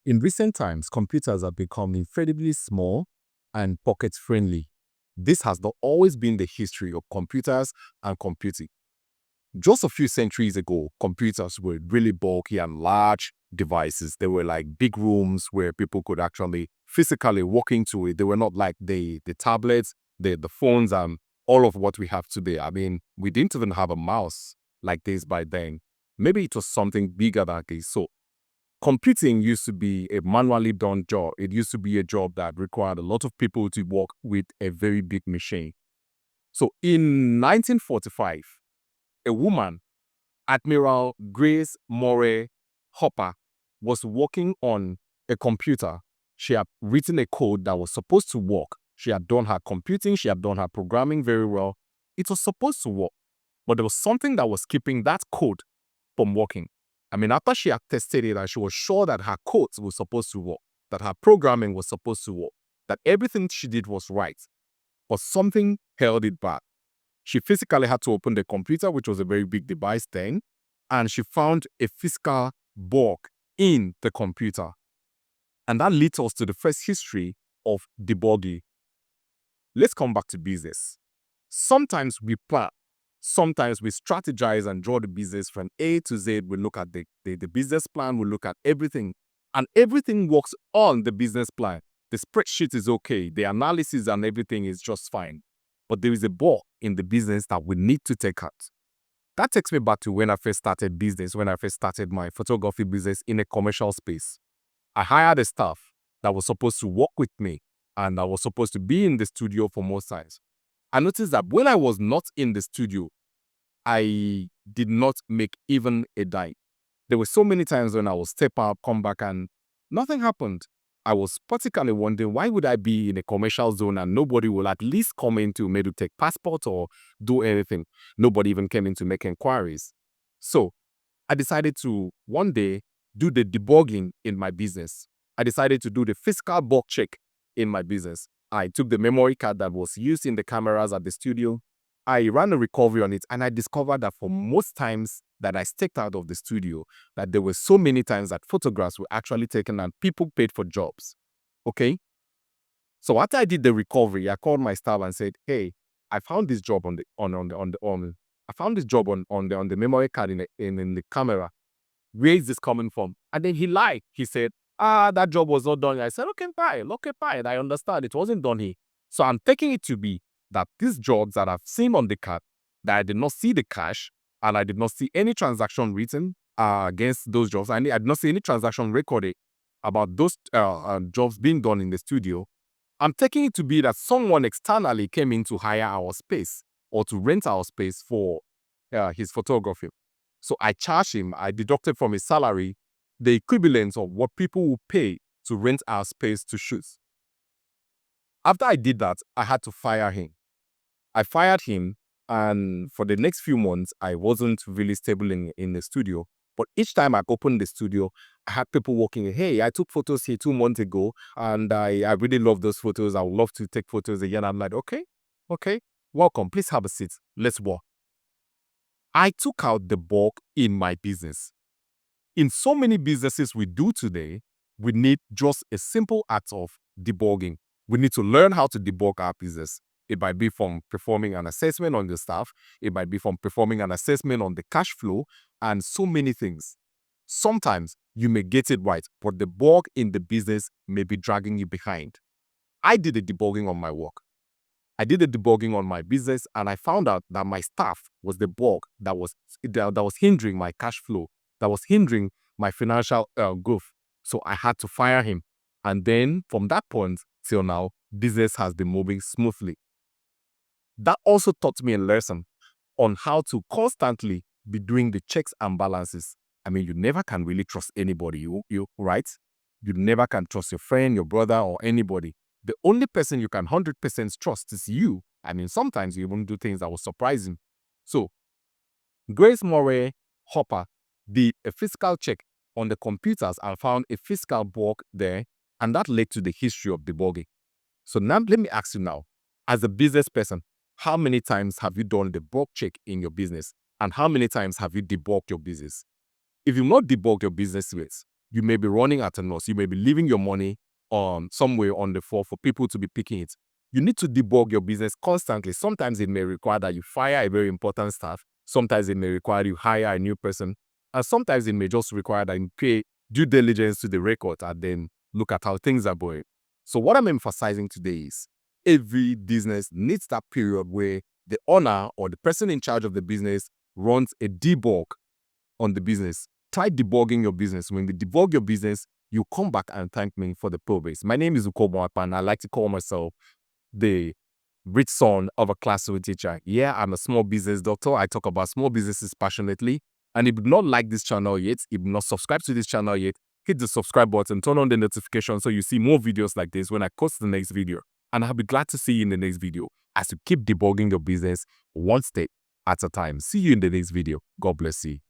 In recent times, computers have become incredibly small and pocket-friendly. This has not always been the history of computers and computing. Just a few centuries ago, computers were really bulky and large devices. They were like big rooms where people could actually physically walk into it. They were not like the tablets, the phones, and all of what we have today. I mean, we didn't even have a mouse like this by then. Maybe it was something bigger than this. So computing used to be a manually done job. It used to be a job that required a lot of people to work with a very big machine. So in 1945, a woman, Admiral Grace Murray Hopper, was working on a computer. She had written a code that was supposed to work. She had done her computing, she had done her programming very well. It was supposed to work, but there was something that was keeping that code from working. I mean, after she had tested it and she was sure that her codes were supposed to work, that her programming was supposed to work, that everything she did was right, but something held it back. She physically had to open the computer, which was a very big device then, and she found a physical bug in the computer. And that leads us to the first history of debugging. Let's come back to business. Sometimes we plan, sometimes we strategize and draw the business from A to Z. We look at the business plan, we look at everything, and everything works on the business plan. The spreadsheet is okay, the analysis and everything is just fine. But there is a bug in the business that we need to take out. That takes me back to when I first started business, when I first started my photography business in a commercial space. I hired a staff that was supposed to work with me and that was supposed to be in the studio for most times. I noticed that when I was not in the studio, I did not make even a dime. There were so many times when I would step out, come back, and nothing happened. I was particularly wondering, why would I be in a commercial zone and nobody will at least come in to maybe take passport or do anything? Nobody even came in to make inquiries. So I decided to one day do the debugging in my business. I decided to do the physical bug check in my business. I took the memory card that was used in the cameras at the studio. I ran a recovery on it, and I discovered that for most times that I stepped out of the studio, that there were so many times that photographs were actually taken and people paid for jobs. Okay? So after I did the recovery, I called my staff and said, "Hey, I found this job I found this job on the memory card in the camera. Where is this coming from?" And then he lied. He said, that job was not done here. I said, okay, fine. I understand. It wasn't done here. So I'm taking it to be that these jobs that I've seen on the card, that I did not see the cash, and I did not see any transaction written against those jobs. I did not see any transaction recorded about those jobs being done in the studio. I'm taking it to be that someone externally came in to hire our space or to rent our space for his photography. So I charged him, I deducted from his salary the equivalent of what people will pay to rent our space to shoot. After I did that, I had to fire him. I fired him, and for the next few months, I wasn't really stable in the studio. But each time I opened the studio, I had people walking, "Hey, I took photos here 2 months ago, and I really love those photos. I would love to take photos again." I'm like, okay, welcome. Please have a seat. Let's walk. I took out the bulk in my business. In so many businesses we do today, we need just a simple act of debugging. We need to learn how to debug our business. It might be from performing an assessment on the staff. It might be from performing an assessment on the cash flow and so many things. Sometimes you may get it right, but the bug in the business may be dragging you behind. I did the debugging on my work. I did the debugging on my business, and I found out that my staff was the bug that was hindering my cash flow, that was hindering my financial growth. So I had to fire him. And then from that point till now, business has been moving smoothly. That also taught me a lesson on how to constantly be doing the checks and balances. I mean, you never can really trust anybody, you right? You never can trust your friend, your brother, or anybody. The only person you can 100% trust is you. I mean, sometimes you even do things that will surprise him. So, Grace Murray Hopper did a physical check on the computers and found a physical bug there, and that led to the history of debugging. So now let me ask you now, as a business person, how many times have you done the bug check in your business? And how many times have you debugged your business? If you've not debugged your business yet, You may be running at a loss. You may be leaving your money somewhere on the floor for people to be picking it. You need to debug your business constantly. Sometimes it may require that you fire a very important staff. Sometimes it may require you hire a new person. And sometimes it may just require that you pay due diligence to the record and then look at how things are going. So what I'm emphasizing today is every business needs that period where the owner or the person in charge of the business runs a debug on the business. Try debugging your business. When you debug your business, you come back and thank me for the progress. My name is Uko and I like to call myself the rich son of a classroom teacher. Yeah, I'm a small business doctor. I talk about small businesses passionately. And if you do not like this channel yet, if you not subscribed to this channel yet, hit the subscribe button, turn on the notification so you see more videos like this when I post the next video. And I'll be glad to see you in the next video as you keep debugging your business one step at a time. See you in the next video. God bless you.